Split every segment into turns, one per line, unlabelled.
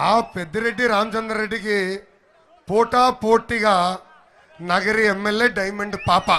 ఆ పెద్దిరెడ్డి రామచంద్రరెడ్డికి పోటా పోటీగా నగరి ఎమ్మెల్యే డైమండ్ పాప.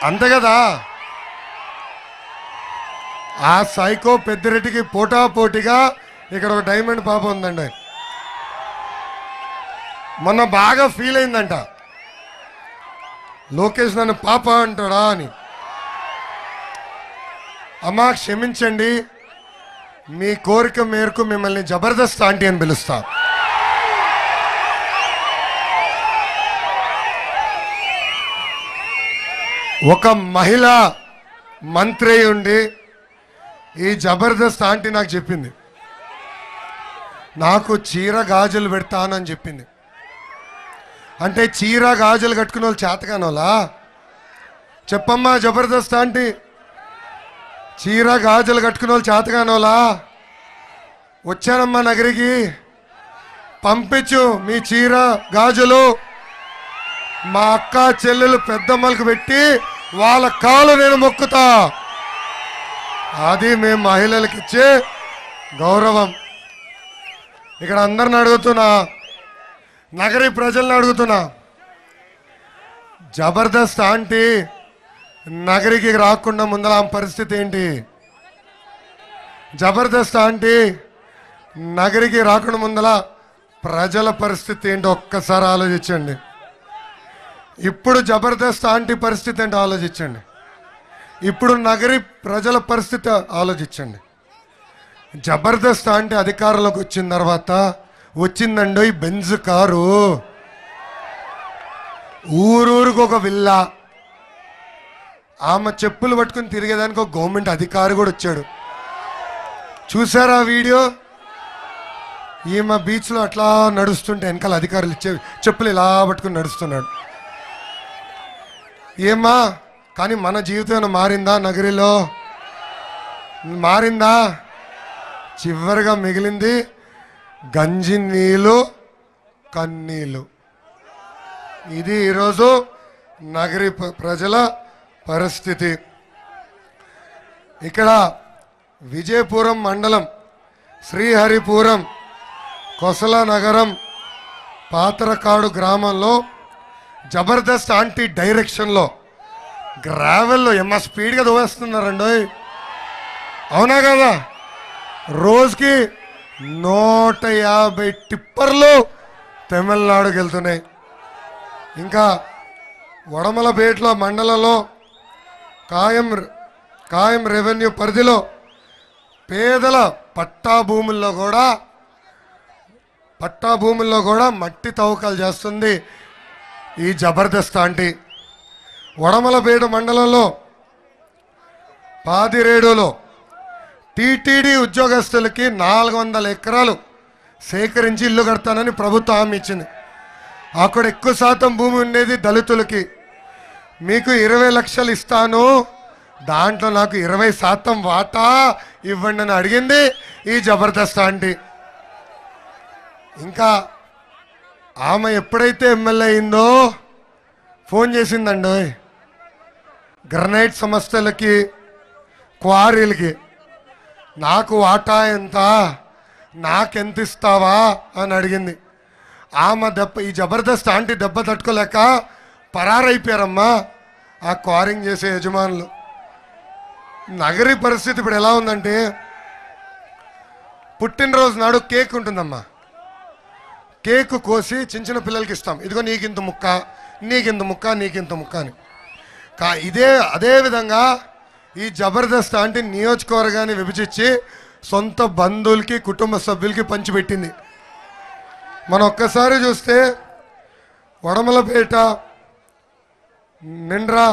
అంతే కదా. ఆ సైకో పెద్దిరెడ్డికి పోటా పోటీగా ఇక్కడ ఒక డైమండ్ పాప ఉందండి. మొన్న బాగా ఫీల్ అయిందంట, లోకేష్ నన్ను పాప అంటాడా అని. అమ్మా క్షమించండి, మీ కోరిక మేరకు మిమ్మల్ని జబర్దస్త్ ఆంటీ అని పిలుస్తా. ఒక మహిళా మంత్రి ఉండి ఈ జబర్దస్త్ ఆంటీ నాకు చెప్పింది, నాకు చీర గాజులు పెడతానని చెప్పింది. అంటే చీర గాజులు కట్టుకునే వాళ్ళు చేతగానోలా? చెప్పమ్మా జబర్దస్త్ ఆంటీ, చీర గాజులు కట్టుకునే వాళ్ళు చేతగానోలా? వచ్చానమ్మా నగరికి, పంపించు మీ చీర గాజులు. మా అక్క చెల్లెలు పెద్దమ్మలకు పెట్టి వాళ్ళ కాలు నేను మొక్కుతా. అది మేము మహిళలకు ఇచ్చే గౌరవం. ఇక్కడ అందరిని అడుగుతున్నా, నగరి ప్రజల్ని అడుగుతున్నా, జబర్దస్త్ ఆంటీ నగరికి రాకుండా ముందర ఆమె పరిస్థితి ఏంటి? జబర్దస్త్ ఆంటీ నగరికి రాకుండా ముందర ప్రజల పరిస్థితి ఏంటో ఒక్కసారి ఆలోచించండి. ఇప్పుడు జబర్దస్త్ ఆంటీ పరిస్థితి ఏంటో ఆలోచించండి. ఇప్పుడు నగరి ప్రజల పరిస్థితి ఆలోచించండి. జబర్దస్త్ ఆంటీ అధికారంలోకి వచ్చిన తర్వాత వచ్చిందండి ఈ బెంజ్ కారు, ఊరూరికి ఒక విల్లా, ఆమె చెప్పులు పట్టుకుని తిరిగేదానికి ఒక గవర్నమెంట్ అధికారి కూడా వచ్చాడు. చూసారా వీడియో? ఈమె బీచ్లో అట్లా నడుస్తుంటే వెనకాల అధికారులు ఇచ్చే చెప్పులు ఇలా పట్టుకుని నడుస్తున్నాడు. ఏమా కానీ మన జీవితం మారిందా? నగరిలో మారిందా? చివరిగా మిగిలింది గంజి నీళ్ళు, కన్నీళ్ళు. ఇది ఈరోజు నగరి ప్రజల పరిస్థితి. ఇక్కడ విజయపురం మండలం, శ్రీహరిపురం, కొసల నగరం, పాతరకాడు గ్రామంలో జబర్దస్త్ ఆంటీ డైరెక్షన్లో గ్రావెల్లో ఏమన్నా స్పీడ్గా దోవేస్తున్నారండి. అవునా కదా? రోజుకి 150 టిప్పర్లు తమిళనాడుకి వెళ్తున్నాయి. ఇంకా వడమలపేటలో మండలంలో కాయం రెవెన్యూ పరిధిలో పేదల పట్టా భూముల్లో కూడా మట్టి తవ్వకాలు చేస్తుంది ఈ జబర్దస్త్ ఆంటీ. వడమలపేట మండలంలో పాదిరేడులో టీటీడీ ఉద్యోగస్తులకి 400 ఎకరాలు సేకరించి ఇల్లు కడతానని ప్రభుత్వం హామీ ఇచ్చింది. అక్కడ ఎక్కువ శాతం భూమి ఉండేది దళితులకి. మీకు 20 లక్షలు ఇస్తాను, దాంట్లో నాకు 20% వాటా ఇవ్వండి అని అడిగింది ఈ జబర్దస్త్ ఆంటీ. ఇంకా ఆమె ఎప్పుడైతే ఎమ్మెల్యే అయిందో ఫోన్ చేసిందండి గ్రనైట్ సంస్థలకి, క్వారీలకి, నాకు వాటా ఎంత, నాకెంత ఇస్తావా అని అడిగింది. ఆమె ఈ జబర్దస్త్ ఆంటీ దెబ్బ తట్టుకోలేక పరారైపోయారమ్మా ఆ క్వారింగ్ చేసే యజమానులు. నగరి పరిస్థితి ఇప్పుడు ఎలా ఉందంటే, పుట్టినరోజు నాడు కేక్ ఉంటుందమ్మా, కేక్ కోసి చిన్న పిల్లలకి ఇస్తాం, ఇదిగో నీకింత ముక్క, నీకింత ముక్క, నీకింత ముక్క అని. అదే విధంగా ఈ జబర్దస్త్ ఆంటీ నియోజకవర్గాన్ని విభజించి సొంత బంధువులకి, కుటుంబ సభ్యులకి పంచిపెట్టింది. మనం ఒక్కసారి చూస్తే వడమలపేట, నిండ్రా,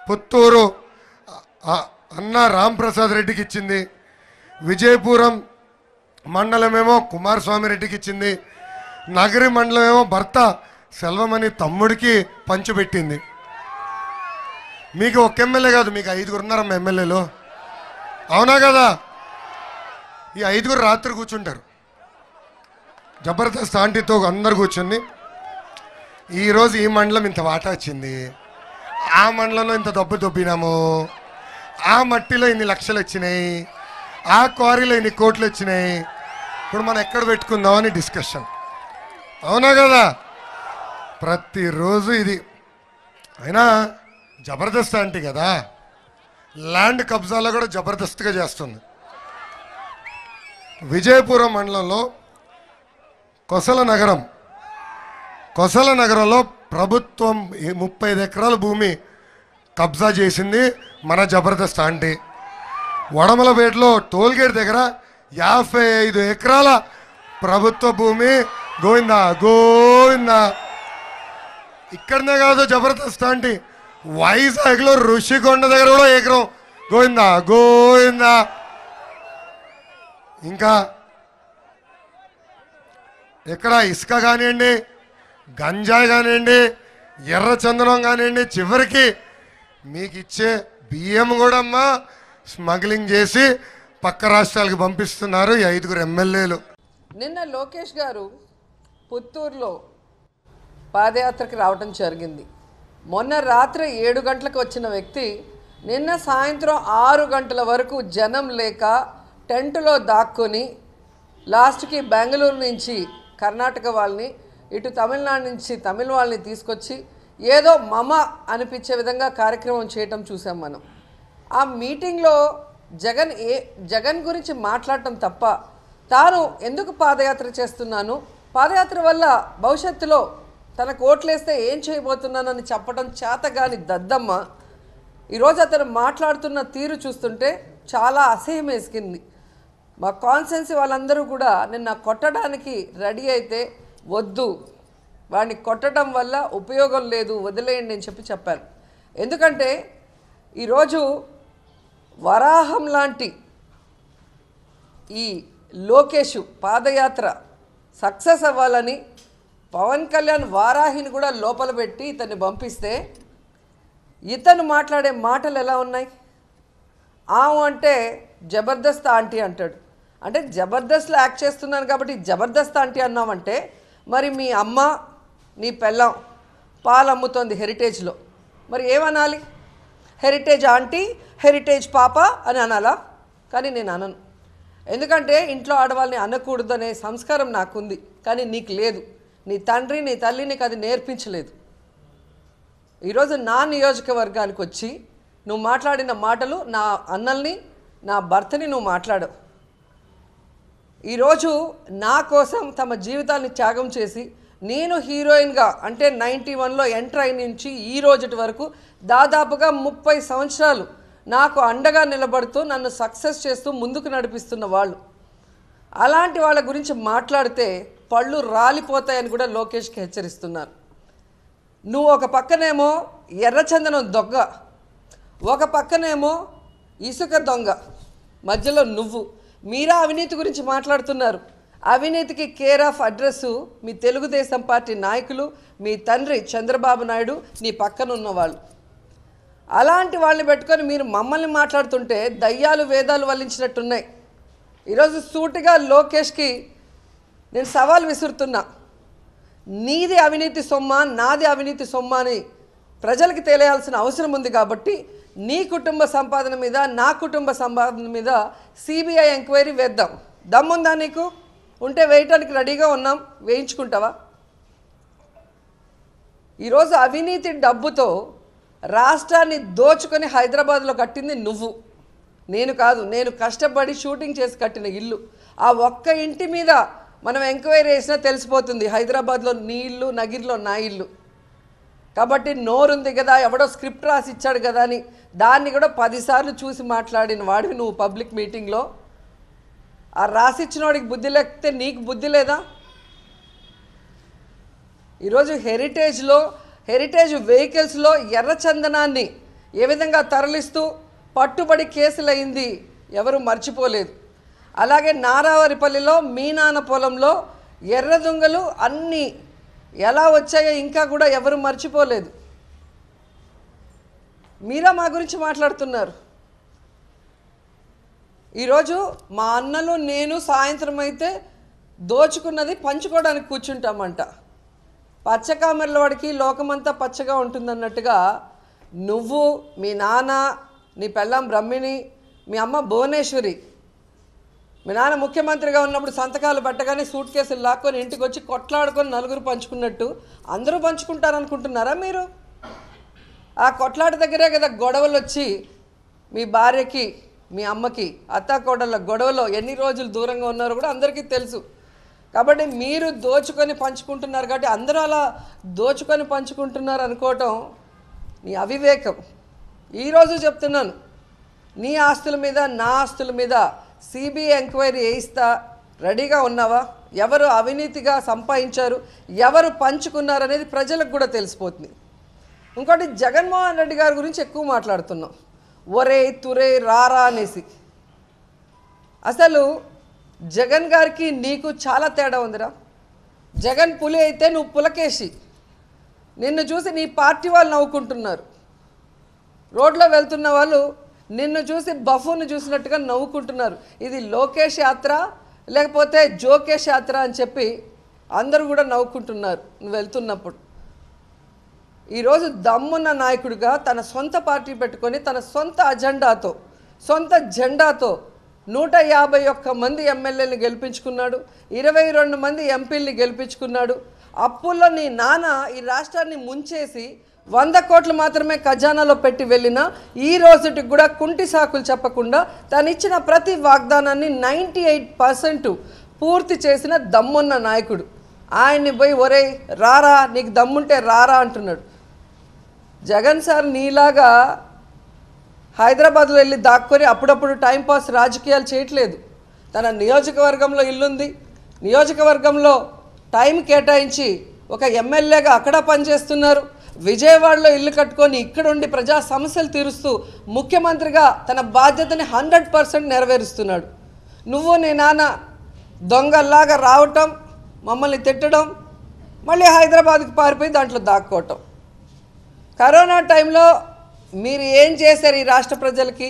పుత్తూరు అన్న రాంప్రసాద్ రెడ్డికి ఇచ్చింది, విజయపురం మండలమేమో కుమారస్వామి రెడ్డికి ఇచ్చింది, నగరి మండలమేమో భర్త సెల్వమణి తమ్ముడికి పంచిపెట్టింది. మీకు ఒక ఎమ్మెల్యే కాదు, మీకు 5 ఉన్నారమ్మా ఎమ్మెల్యేలు. అవునా కదా? ఈ 5 రాత్రి కూర్చుంటారు జబర్దస్త్ ఆంటీతో అందరు కూర్చుని, ఈరోజు ఈ మండలం ఇంత వాటా వచ్చింది, ఆ మండలంలో ఇంత దొబ్బినాము, ఆ మట్టిలో ఇన్ని లక్షలు వచ్చినాయి, ఆ క్వారీలో ఇన్ని కోట్లు వచ్చినాయి, ఇప్పుడు మనం ఎక్కడ పెట్టుకుందామని డిస్కషన్. అవునా కదా? ప్రతిరోజు ఇది. అయినా జబర్దస్త్ అంటే కదా, ల్యాండ్ కబ్జాలో కూడా జబర్దస్త్గా చేస్తుంది. విజయపురం మండలంలో కొసల నగరంలో ప్రభుత్వం 35 ఎకరాల భూమి కబ్జా చేసింది మన జబర్దస్త్ ఆంటీ. వడమలపేటలో టోల్గేట్ దగ్గర 55 ఎకరాల ప్రభుత్వ భూమి గోవిందా గోవిందా. ఇక్కడనే కాదు జబర్దస్త్ ఆంటీ, వైజాగ్లో ఋషికొండ దగ్గర కూడా ఎకరం గోవిందా గోవిందా. ఇంకా ఎక్కడ ఇసుక కానివ్వండి, గంజాయి కానివ్వండి, ఎర్ర చందనం కానివ్వండి, చివరికి మీకు ఇచ్చే బియ్యం కూడా అమ్మా స్మగ్లింగ్ చేసి పక్క రాష్ట్రాలకు పంపిస్తున్నారు ఈ 5 ఎమ్మెల్యేలు.
నిన్న లోకేష్ గారు పుత్తూరులో పాదయాత్రకు రావడం జరిగింది. మొన్న రాత్రి 7 గంటలకు వచ్చిన వ్యక్తి నిన్న సాయంత్రం 6 గంటల వరకు జనం లేక టెంటులో దాక్కుని లాస్ట్కి బెంగళూరు నుంచి కర్ణాటక వాళ్ళని, ఇటు తమిళనాడు నుంచి తమిళ వాళ్ళని తీసుకొచ్చి ఏదో మమ అనిపించే విధంగా కార్యక్రమం చేయటం చూసాం మనం. ఆ మీటింగ్లో జగన్ గురించి మాట్లాడటం తప్ప తాను ఎందుకు పాదయాత్ర చేస్తున్నాను, పాదయాత్ర వల్ల భవిష్యత్తులో తనకు ఓట్లేస్తే ఏం చేయబోతున్నానని చెప్పడం చేతగాని దద్దమ్మ ఈరోజు అతను మాట్లాడుతున్న తీరు చూస్తుంటే చాలా అసహ్యం వేసుకుంది. మా కాన్సెన్సీ వాళ్ళందరూ కూడా నిన్న కొట్టడానికి రెడీ అయితే వద్దు, వాడిని కొట్టడం వల్ల ఉపయోగం లేదు, వదిలేయండి అని చెప్పారు. ఎందుకంటే ఈరోజు వరాహం లాంటి ఈ లోకేష్ పాదయాత్ర సక్సెస్ అవ్వాలని పవన్ కళ్యాణ్ వారాహిని కూడా లోపల పెట్టి ఇతన్ని పంపిస్తే ఇతను మాట్లాడే మాటలు ఎలా ఉన్నాయి? అంటే జబర్దస్త్ ఆంటీ అంటాడు. అంటే జబర్దస్త్లో యాక్ట్ చేస్తున్నాను కాబట్టి జబర్దస్త్ ఆంటీ అన్నామంటే మరి మీ అమ్మ నీ పెళ్ళం పాలు అమ్ముతోంది హెరిటేజ్లో, మరి ఏమనాలి? హెరిటేజ్ ఆంటీ, హెరిటేజ్ పాప అని అనాలా? కానీ నేను అనను. ఎందుకంటే ఇంట్లో ఆడవాళ్ళని అనకూడదనే సంస్కారం నాకుంది, కానీ నీకు లేదు. నీ తండ్రి నీ తల్లి నీకు అది నేర్పించలేదు. ఈరోజు నా నియోజకవర్గానికి వచ్చి నువ్వు మాట్లాడిన మాటలు నా అన్నల్ని నా భర్తని నువ్వు మాట్లాడవు. ఈరోజు నా కోసం తమ జీవితాన్ని త్యాగం చేసి నేను హీరోయిన్గా అంటే 91లో ఎంటర్ అయిన నుంచి ఈ రోజుటి వరకు దాదాపుగా 30 సంవత్సరాలు నాకు అండగా నిలబడుతూ నన్ను సక్సెస్ చేస్తూ ముందుకు నడిపిస్తున్న వాళ్ళు, అలాంటి వాళ్ళ గురించి మాట్లాడితే పళ్ళు రాలిపోతాయని కూడా లోకేష్కి హెచ్చరిస్తున్నారు. నువ్వు ఒక పక్కనేమో ఎర్రచందనం దొంగ, ఒక పక్కనేమో ఇసుక దొంగ, మధ్యలో నువ్వు. మీరా అవినీతి గురించి మాట్లాడుతున్నారు. అవినీతికి care of address me Telugu Desam party నాయకులు, మీ తండ్రి చంద్రబాబు నాయుడు, నీ పక్కన ఉన్నవాళ్ళు. అలాంటి వాళ్ళని పెట్టుకొని మీరు మమ్మల్ని మాట్లాడుతుంటే దయ్యాలు వేదాలు వల్లించినట్టున్నాయి. ఈరోజు సూటిగా లోకేష్కి నేను సవాల్ విసురుతున్నా. నీది అవినీతి సొమ్మ, నాది అవినీతి సొమ్మ అని ప్రజలకు తెలియాల్సిన అవసరం ఉంది. కాబట్టి నీ కుటుంబ సంపాదన మీద, నా కుటుంబ సంపాదన మీద సిబిఐ ఎంక్వైరీ వేద్దాం. దమ్ముందా నీకు? ఉంటే వేయటానికి రెడీగా ఉన్నాం, వేయించుకుంటావా? ఈరోజు అవినీతి డబ్బుతో రాష్ట్రాన్ని దోచుకొని హైదరాబాద్లో కట్టింది నువ్వు, నేను కాదు. నేను కష్టపడి షూటింగ్ చేసి కట్టిన ఇల్లు. ఆ ఒక్క ఇంటి మీద మనం ఎంక్వైరీ చేసినా తెలిసిపోతుంది హైదరాబాద్లో నీ ఇల్లు, నగిరిలో నా ఇల్లు. కాబట్టి నోరుంది కదా, ఎవడో స్క్రిప్ట్ రాసి ఇచ్చాడు కదా అని దాన్ని కూడా 10 సార్లు చూసి మాట్లాడిన వాడివి నువ్వు పబ్లిక్ మీటింగ్లో. ఆ రాసిచ్చినోడికి బుద్ధి లేకపోతే నీకు బుద్ధి లేదా? ఈరోజు హెరిటేజ్ వెహికల్స్లో ఎర్రచందనాన్ని ఏ విధంగా తరలిస్తూ పట్టుబడి కేసులైంది ఎవరు మర్చిపోలేదు. అలాగే నారావారిపల్లిలో మీనాన పొలంలో ఎర్ర దొంగలు అన్నీ ఎలా వచ్చాయో ఇంకా కూడా ఎవరు మర్చిపోలేదు. మీరా మా గురించి మాట్లాడుతున్నారు. ఈరోజు మా అన్నలు నేను సాయంత్రం అయితే దోచుకున్నది పంచుకోవడానికి కూర్చుంటామంట. పచ్చకామెర్ల వాడికి లోకమంతా పచ్చగా ఉంటుందన్నట్టుగా నువ్వు, మీ నాన్న, నీ పెళ్ళాం బ్రహ్మిణి, మీ అమ్మ భువనేశ్వరి, మీ నాన్న ముఖ్యమంత్రిగా ఉన్నప్పుడు సంతకాలు పెట్టగానే సూట్ కేసులు లాక్కొని ఇంటికి వచ్చి కొట్లాడుకొని నలుగురు పంచుకున్నట్టు అందరూ పంచుకుంటారనుకుంటున్నారా మీరు? ఆ కొట్లాట దగ్గరే కదా గొడవలు వచ్చి మీ భార్యకి మీ అమ్మకి అత్తాకోడళ్ళ గొడవలో ఎన్ని రోజులు దూరంగా ఉన్నారో కూడా అందరికీ తెలుసు. కాబట్టి మీరు దోచుకొని పంచుకుంటున్నారు కాబట్టి అందరూ అలా దోచుకొని పంచుకుంటున్నారు అనుకోవటం నీ అవివేకం. ఈరోజు చెప్తున్నాను, నీ ఆస్తుల మీద నా ఆస్తుల మీద సిబిఐ ఎంక్వైరీ చేయిస్తా రెడీగా ఉన్నావా? ఎవరు అవినీతిగా సంపాదించారు, ఎవరు పంచుకున్నారు అనేది ప్రజలకు కూడా తెలిసిపోతుంది. ఇంకోటి, జగన్మోహన్ రెడ్డి గారి గురించి ఎక్కువ మాట్లాడుతున్నాం, ఒరే తురే రారా అనేసి. అసలు జగన్ గారికి నీకు చాలా తేడా ఉందిరా. జగన్ పులి అయితే నువ్వు పులకేసి. నిన్ను చూసి నీ పార్టీ వాళ్ళు నవ్వుకుంటున్నారు. రోడ్లో వెళ్తున్న వాళ్ళు నిన్ను చూసి బఫూను చూసినట్టుగా నవ్వుకుంటున్నారు. ఇది లోకేష్ యాత్ర లేకపోతే జోకేష్ యాత్ర అని చెప్పి అందరూ కూడా నవ్వుకుంటున్నారు నువ్వు వెళ్తున్నప్పుడు. ఈరోజు దమ్మున్న నాయకుడిగా తన సొంత పార్టీ పెట్టుకొని తన సొంత అజెండాతో సొంత జెండాతో 151 మంది ఎమ్మెల్యేని గెలిపించుకున్నాడు, 22 మంది ఎంపీల్ని గెలిపించుకున్నాడు. అప్పుల్లో నీ నాన్న ఈ రాష్ట్రాన్ని ముంచేసి 100 కోట్లు మాత్రమే ఖజానాలో పెట్టి వెళ్ళినా ఈ రోజుటికి కూడా కుంటి సాకులు చెప్పకుండా తను ఇచ్చిన ప్రతి వాగ్దానాన్ని 98% పూర్తి చేసిన దమ్మున్న నాయకుడు. ఆయన్ని పోయి ఒరే రారా నీకు దమ్ముంటే రారా అంటున్నాడు. జగన్ సార్ నీలాగా హైదరాబాద్లో వెళ్ళి దాక్కొని అప్పుడప్పుడు టైంపాస్ రాజకీయాలు చేయట్లేదు. తన నియోజకవర్గంలో ఇల్లుంది, నియోజకవర్గంలో టైం కేటాయించి ఒక ఎమ్మెల్యేగా అక్కడ పనిచేస్తున్నారు. విజయవాడలో ఇల్లు కట్టుకొని ఇక్కడుండి ప్రజా సమస్యలు తీరుస్తూ ముఖ్యమంత్రిగా తన బాధ్యతని 100% నెరవేరుస్తున్నాడు. నువ్వు నీ నాన్న దొంగల్లాగా రావటం, మమ్మల్ని తిట్టడం, మళ్ళీ హైదరాబాద్కి పారిపోయి దాంట్లో దాక్కోవటం. కరోనా టైంలో మీరు ఏం చేశారు ఈ రాష్ట్ర ప్రజలకి,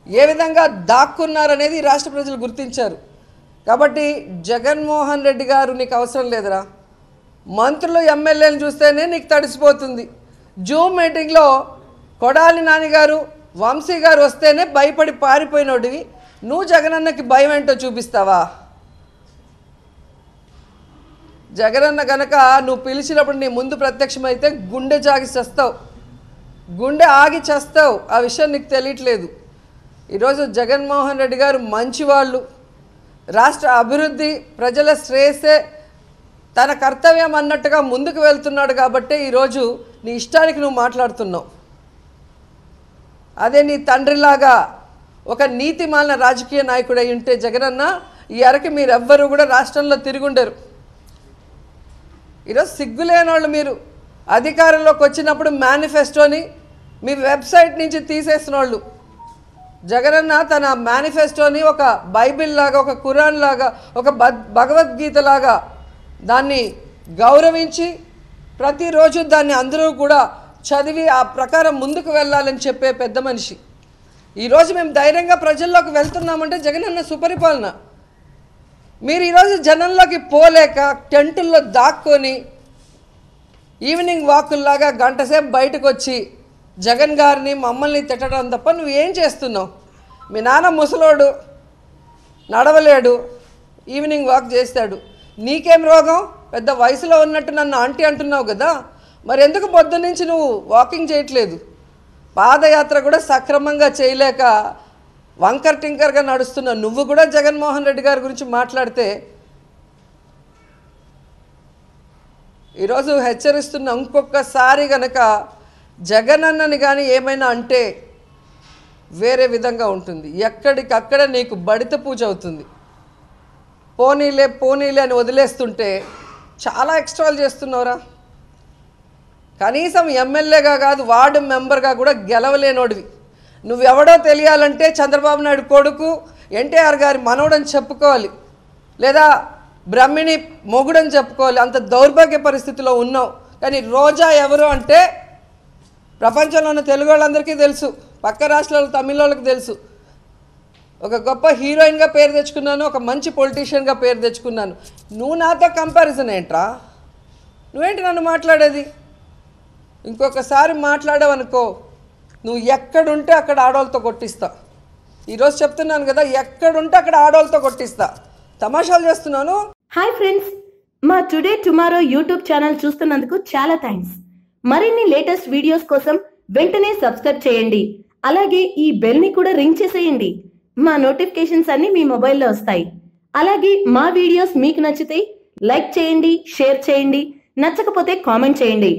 ఏ విధంగా దాక్కున్నారనేది ఈ రాష్ట్ర ప్రజలు గుర్తించారు. కాబట్టి జగన్మోహన్ రెడ్డి గారు నీకు అవసరం లేదురా. మంత్రులు ఎమ్మెల్యేలను చూస్తేనే నీకు తడిసిపోతుంది. జూమ్ మీటింగ్లో కొడాలి నానిగారు వంశీ గారు వస్తేనే భయపడి పారిపోయినోడివి నువ్వు జగనన్నకి భయం ఏంటో చూపిస్తావా? జగనన్న గనక నువ్వు పిలిచినప్పుడు నీ ముందు ప్రత్యక్షమైతే గుండె జాగి చేస్తావు, గుండె ఆగి చేస్తావు. ఆ విషయం నీకు తెలియట్లేదు. ఈరోజు జగన్మోహన్ రెడ్డి గారు మంచివాళ్ళు, రాష్ట్ర అభివృద్ధి ప్రజల శ్రేయస్సే తన కర్తవ్యం అన్నట్టుగా ముందుకు వెళ్తున్నాడు. కాబట్టి ఈరోజు నీ ఇష్టానికి నువ్వు మాట్లాడుతున్నావు. అదే నీ తండ్రిలాగా ఒక నీతిమాలిన రాజకీయ నాయకుడు అయి ఉంటే జగనన్న ఈ అరకి మీరెవ్వరూ కూడా రాష్ట్రంలో తిరుగుండరు. ఈరోజు సిగ్గులేని వాళ్ళు మీరు. అధికారంలోకి వచ్చినప్పుడు మేనిఫెస్టోని మీ వెబ్సైట్ నుంచి తీసేసిన వాళ్ళు. జగనన్న తన మేనిఫెస్టోని ఒక బైబిల్ లాగా, ఒక ఖురాన్ లాగా, ఒక భగవద్గీత లాగా దాన్ని గౌరవించి ప్రతిరోజు దాన్ని అందరూ కూడా చదివి ఆ ప్రకారం ముందుకు వెళ్ళాలని చెప్పే పెద్ద మనిషి. ఈరోజు మేము ధైర్యంగా ప్రజల్లోకి వెళ్తున్నామంటే జగనన్న సుపరిపాలన. మీరు ఈరోజు జనంలోకి పోలేక టెంటుల్లో దాక్కొని ఈవినింగ్ వాకుల్లాగా గంటసేపు బయటకు వచ్చి జగన్ గారిని మమ్మల్ని తిట్టడం తప్ప నువ్వు ఏం చేస్తున్నావు? మీ నాన్న ముసలోడు, నడవలేడు, ఈవినింగ్ వాక్ చేస్తాడు. నీకేం రోగం? పెద్ద వయసులో ఉన్నట్టు నన్ను ఆంటీ అంటున్నావు కదా, మరి ఎందుకు పొద్దు నుంచి నువ్వు వాకింగ్ చేయట్లేదు? పాదయాత్ర కూడా సక్రమంగా చేయలేక వంకర్ టింకర్గా నడుస్తున్నావు. నువ్వు కూడా జగన్మోహన్ రెడ్డి గారి గురించి మాట్లాడితే ఈరోజు హెచ్చరిస్తున్న ఇంకొకసారి గనక జగన్ అన్నని కానీ ఏమైనా అంటే వేరే విధంగా ఉంటుంది. ఎక్కడికక్కడ నీకు బడిత పూజ అవుతుంది. పోనీలే పోనీలే అని వదిలేస్తుంటే చాలా ఎక్స్ట్రాలు చేస్తున్నావురా. కనీసం ఎమ్మెల్యేగా కాదు వార్డు మెంబర్గా కూడా గెలవలేనోడివి. నువ్వెవడో తెలియాలంటే చంద్రబాబు నాయుడు కొడుకు ఎన్టీఆర్ గారి మనవడని చెప్పుకోవాలి, లేదా బ్రహ్మిణి మొగుడని చెప్పుకోవాలి. అంత దౌర్భాగ్య పరిస్థితిలో ఉన్నావు. కానీ రోజా ఎవరు అంటే ప్రపంచంలో ఉన్న తెలుగు వాళ్ళందరికీ తెలుసు, పక్క రాష్ట్రాల తమిళ వాళ్ళకి తెలుసు. ఒక గొప్ప హీరోయిన్గా పేరు తెచ్చుకున్నాను, ఒక మంచి పొలిటీషియన్గా పేరు తెచ్చుకున్నాను. నువ్వు నాతో కంపారిజన్ ఏంట్రా? నువ్వేంటి నన్ను మాట్లాడేది? ఇంకొకసారి మాట్లాడావనుకో నువ్వు ఎక్కడుంటే అక్కడ ఆడవాళ్ళతో కొట్టిస్తా. ఈరోజు చెప్తున్నాను కదా, ఎక్కడుంటే అక్కడ ఆడవాళ్ళతో కొట్టిస్తా. తమాషాలు చేస్తున్నాను.
హాయ్ ఫ్రెండ్స్, మా టుడే టుమారో యూట్యూబ్ ఛానల్ చూస్తున్నందుకు చాలా థ్యాంక్స్. మరిన్ని లేటెస్ట్ వీడియోస్ కోసం వెంటనే సబ్స్క్రైబ్ చేయండి. అలాగే ఈ బెల్ ని కూడా రింగ్ చేసేయండి. మా నోటిఫికేషన్స్ అన్ని మీ మొబైల్లో వస్తాయి. అలాగే మా వీడియోస్ మీకు నచ్చితే లైక్ చేయండి, షేర్ చేయండి, నచ్చకపోతే కామెంట్ చేయండి.